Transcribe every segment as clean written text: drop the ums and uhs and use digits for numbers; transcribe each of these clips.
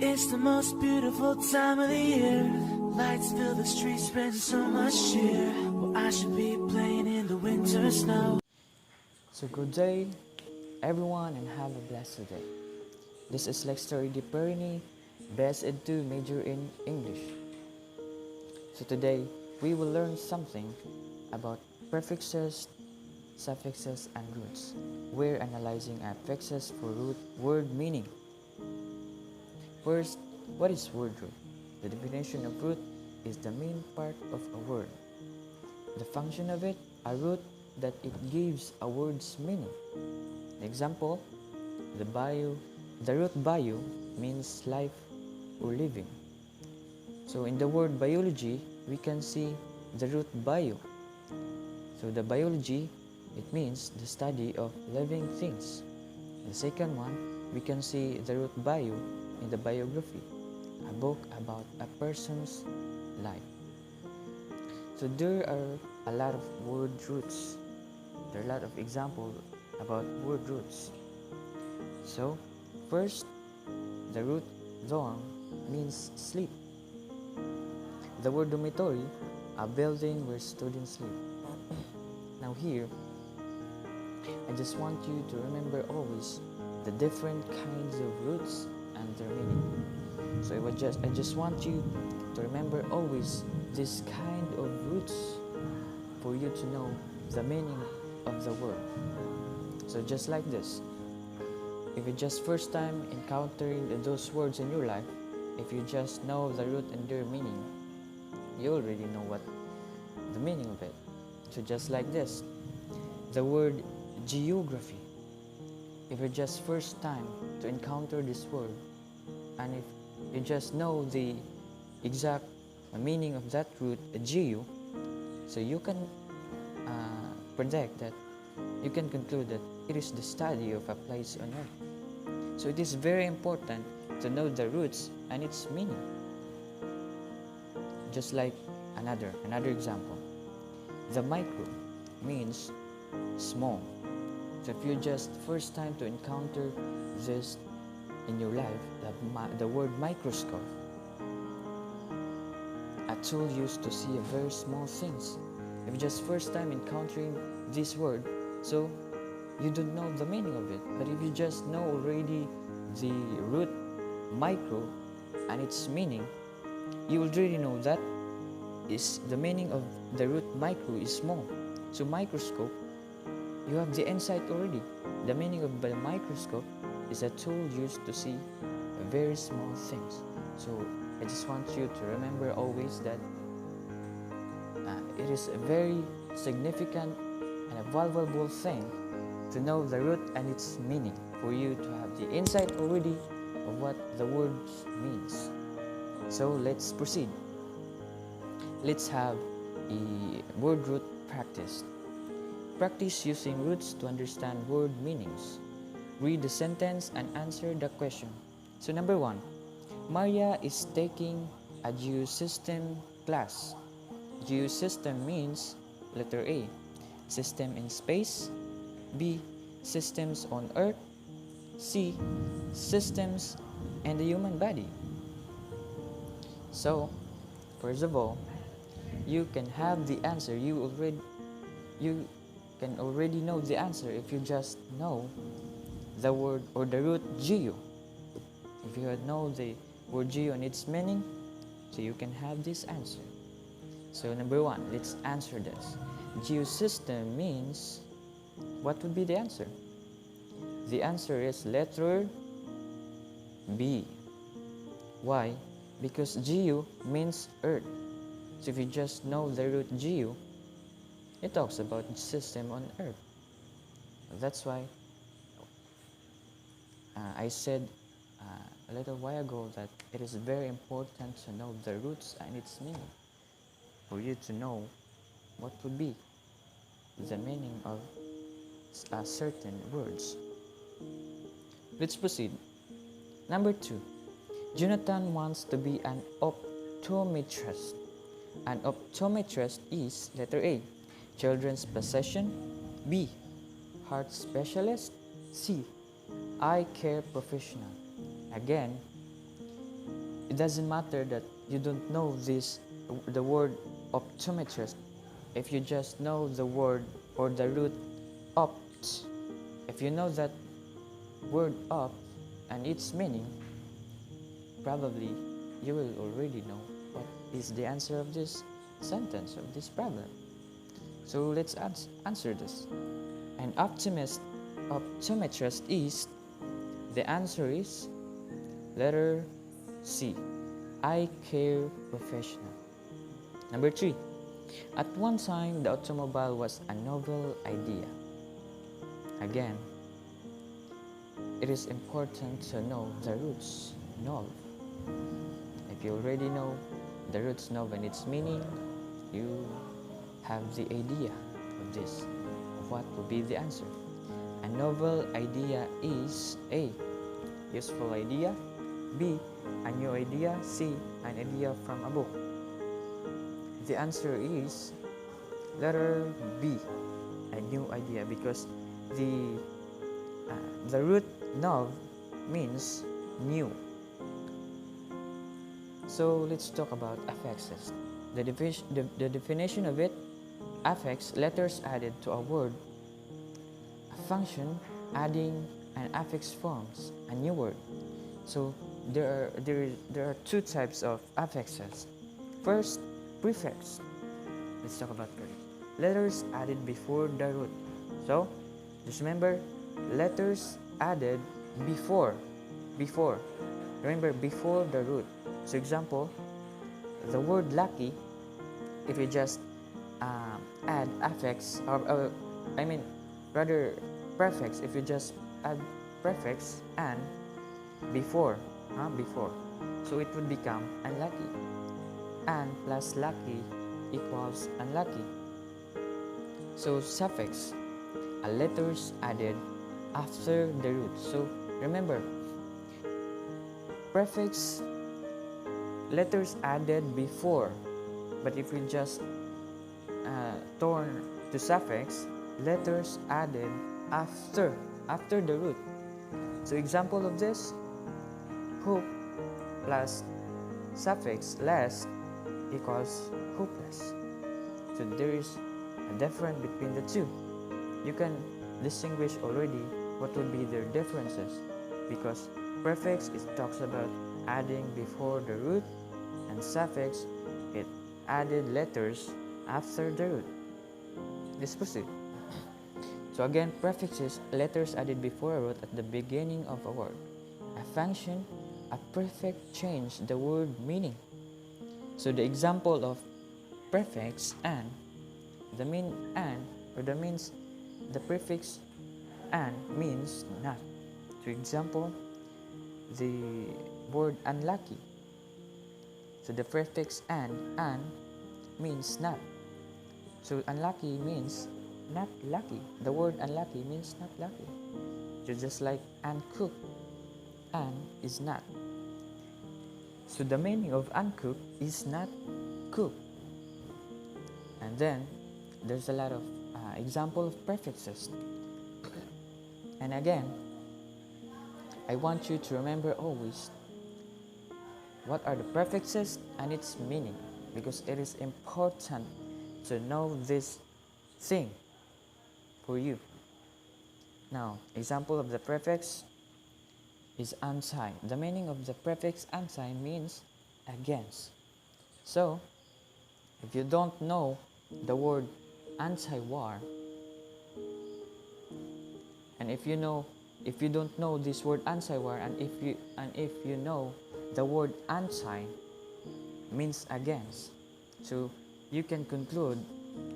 It's the most beautiful time of the year. Lights fill the streets, spreading so much cheer. Well, I should be playing in the winter snow. So good day, everyone, and have a blessed day. This is Lexter de Perini, Best Ed 2 major in English. So today, we will learn something about prefixes, suffixes, and roots. We're analyzing affixes for root word meaning. First, what is word root? The definition of root is the main part of a word. The function of it, a root that it gives a word's meaning. Example, the root bio means life or living. So in the word biology, we can see the root bio. So the biology, it means the study of living things. The second one, we can see the root bio in the biography, a book about a person's life. So there are a lot of word roots. There are a lot of examples about word roots. So first, the root dorm means sleep. The word dormitory, a building where students sleep. Now here, I just want you to remember always the different kinds of roots and their meaning. So I just want you to remember always this kind of roots for you to know the meaning of the word. So just like this, if you just first time encountering those words in your life, if you just know the root and their meaning, you already know what the meaning of it. So just like this, the word geography. If you just first time to encounter this word, and if you just know the exact meaning of that root, geo, so you can predict that, you can conclude that it is the study of a place on earth. So it is very important to know the roots and its meaning. Just like another example, the micro means small. So if you just first time to encounter this in your life, the word microscope, a tool used to see very small things. If you just first time encountering this word, so you don't know the meaning of it. But if you just know already the root micro and its meaning, you already know that is the meaning of the root micro is small. So microscope, you have the insight already. The meaning of the microscope is a tool used to see very small things. So I just want you to remember always that it is a very significant and a valuable thing to know the root and its meaning, for you to have the insight already of what the words means. So let's proceed. Let's have a word root practice. Practice using roots to understand word meanings. Read the sentence and answer the question. So number 1, Maria is taking a geosystem class. Geosystem means letter A, system in space, B, systems on earth, C, systems in the human body. So first of all, you can have the answer. You can already know the answer if you just know the word or the root geo. If you know the word geo and its meaning, so you can have this answer. So number 1, let's answer this. Geosystem means, what would be the answer? The answer is letter B. Why? Because geo means earth. So if you just know the root geo, it talks about system on earth. That's why I said a little while ago that it is very important to know the roots and its meaning, for you to know what would be the meaning of certain words. Let's proceed. Number 2, Jonathan wants to be an optometrist. An optometrist is letter A, children's possession, B, heart specialist, C, eye care professional. Again, it doesn't matter that you don't know the word optometrist. If you just know the word or the root opt, if you know that word opt and its meaning, probably you will already know what is the answer of this sentence, of this problem. So let's answer this. An optometrist is, the answer is letter C, eye care professional. Number 3, at one time the automobile was a novel idea. Again, it is important to know the roots nov. If you already know the roots nov and its meaning, you have the idea of this, of what will be the answer. A novel idea is A, useful idea, B, a new idea, C, an idea from a book. The answer is letter B, a new idea, because the root nov means new. So let's talk about affixes. The definition of it: affix, letters added to a word. A function, adding an affix forms a new word. So there are two types of affixes. First, prefix. Let's talk about prefix. Letters added before the root. So just remember, letters added before. Remember, before the root. So example, the word lucky, if you just add affix, or rather prefix, if you just add prefix and before, so it would become unlucky. And plus lucky equals unlucky. So suffix, a letters added after the root. So remember, prefix, letters added before, but if we just turn to suffix, letters added after the root. So example of this: hope plus suffix less equals hopeless. So there is a difference between the two. You can distinguish already what would be their differences, because prefix, it talks about adding before the root, and suffix, it added letters after the root. Let's proceed. So again, prefixes, letters added before a root at the beginning of a word. A function, a prefix change the word meaning. So the example of prefix and, the prefix and means not. For example, the word unlucky. So the prefix and means not. So unlucky means not lucky. The word unlucky means not lucky. So just like uncooked, and is not. So the meaning of uncooked is not cooked. And then there's a lot of example of prefixes. And again, I want you to remember always what are the prefixes and its meaning, because it is important to know this thing for you. Now, example of the prefix is anti. The meaning of the prefix anti means against. So, if you don't know the word anti-war, and if you don't know this word anti-war, and if you know the word anti means against, so you can conclude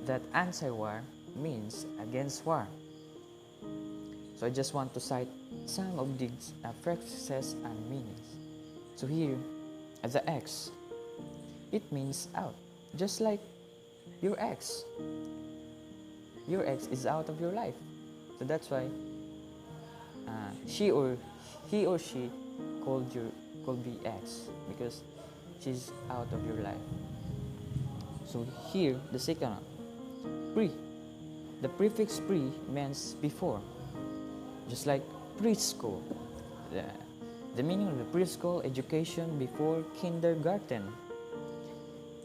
that anti-war means against war. So I just want to cite some of these prefixes and meanings. So here, the X, it means out, just like your ex. Your ex is out of your life, so that's why he or she called be ex, because she's out of your life. So here, the second one, pre. The prefix pre means before, just like preschool. the meaning of the preschool education before kindergarten.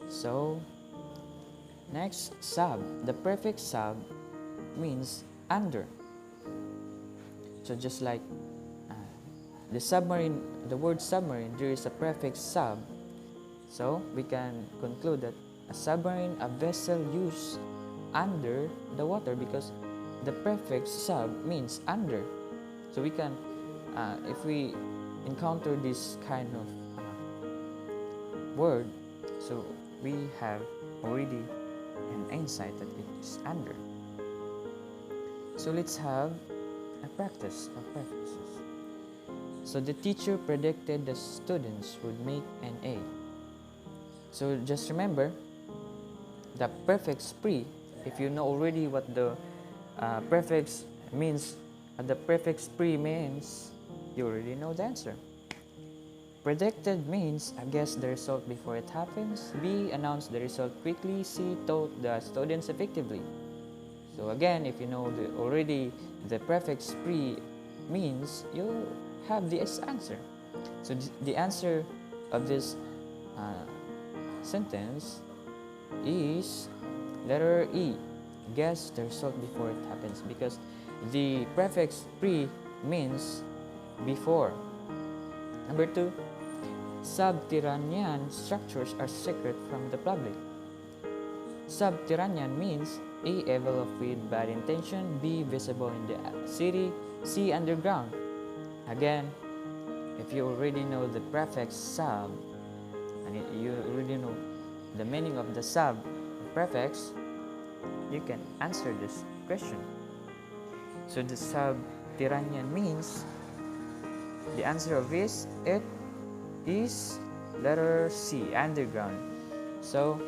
So, next, sub. The prefix sub means under. So just like the word submarine, there is a prefix sub. So we can conclude that a submarine, a vessel used under the water, because the prefix sub means under. So we can, if we encounter this kind of word, so we have already an insight that it is under. So let's have a practice of prefixes. So the teacher predicted the students would make an A. So just remember the prefix pre. If you know already what the prefix means, the prefix pre means, you already know the answer. Predicted means guess the result before it happens. B, announce the result quickly. C, taught the students effectively. So again, if you know already the prefix pre means, you have this answer. So the answer of this sentence is letter E, guess the result before it happens, because the prefix pre means before. Number 2, subterranean structures are secret from the public. Subterranean means A, enveloped with bad intention. B, visible in the city. C, underground. Again, if you already know the prefix sub, and you already know the meaning of the sub prefix, you can answer this question. So the subterranean means, the answer of it is letter C, underground. So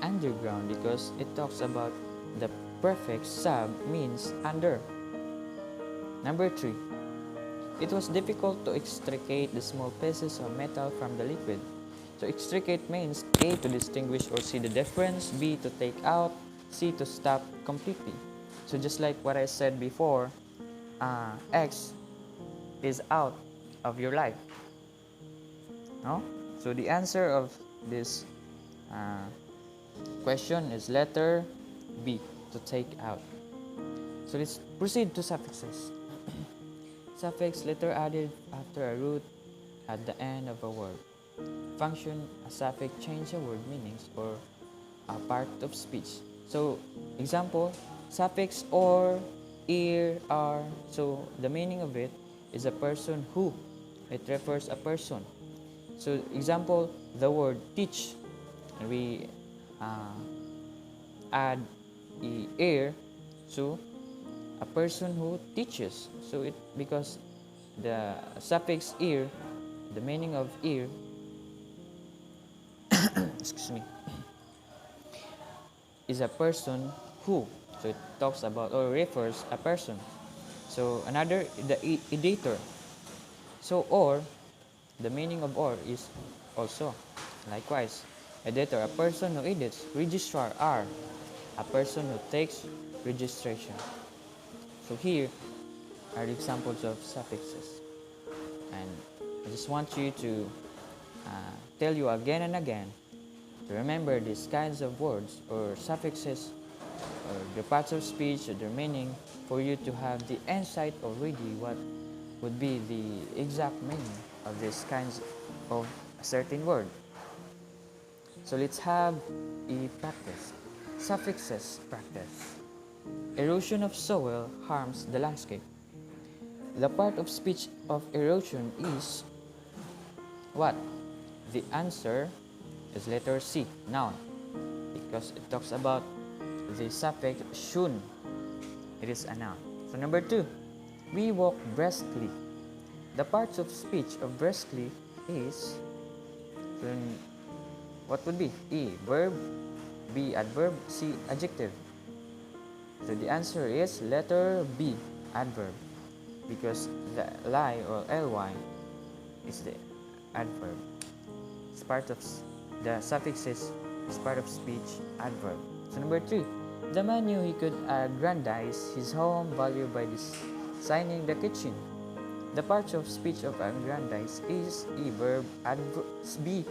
underground, because it talks about the prefix sub means under. Number 3, it was difficult to extricate the small pieces of metal from the liquid. So extricate means A, to distinguish or see the difference. B, to take out. C, to stop completely. So just like what I said before, X is out of your life. No? So the answer of this question is letter B, to take out. So let's proceed to suffixes. Suffix, letter added after a root at the end of a word. Function, a suffix change a word meanings or a part of speech. So example, suffix or, ear, are. So the meaning of it is a person who. It refers a person. So example, the word teach, and we add ear, so a person who teaches. So it, because the suffix ear, the meaning of ear excuse me, is a person who. So it talks about or refers a person. So another, the editor. So or, the meaning of or is also likewise editor, a person who edits. Registrar, are, a person who takes registration. So here are the examples of suffixes, and I just want you to tell you again and again to remember these kinds of words or suffixes or the parts of speech or their meaning, for you to have the insight already what would be the exact meaning of these kinds of a certain word. So let's have a practice. Suffixes practice. Erosion of soil harms the landscape. The part of speech of erosion is what? The answer is letter C, noun, because it talks about the suffix shun. It is a noun. So number 2, we walk briskly. The parts of speech of briskly is, what would be? E, verb. B, adverb. C, adjective. So the answer is letter B, adverb, because the lie or ly is the adverb. It's part of the suffixes, is part of speech, adverb. So number 3, the man knew he could aggrandize his home value by designing the kitchen. The parts of speech of aggrandize is E verb, B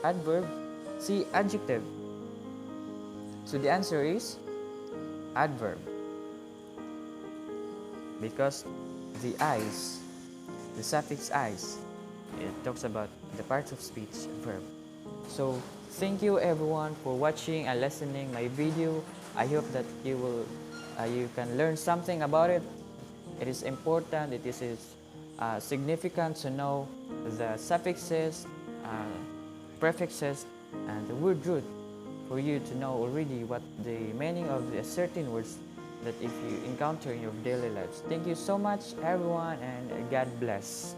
adverb, C adjective. So the answer is adverb, because the eyes, the suffix eyes, it talks about the parts of speech verb. So thank you everyone for watching and listening my video. I hope that you can learn something about it. It is important, it is significant to know the suffixes, prefixes, and the word root, for you to know already what the meaning of the certain words that if you encounter in your daily lives. Thank you so much everyone, and God bless.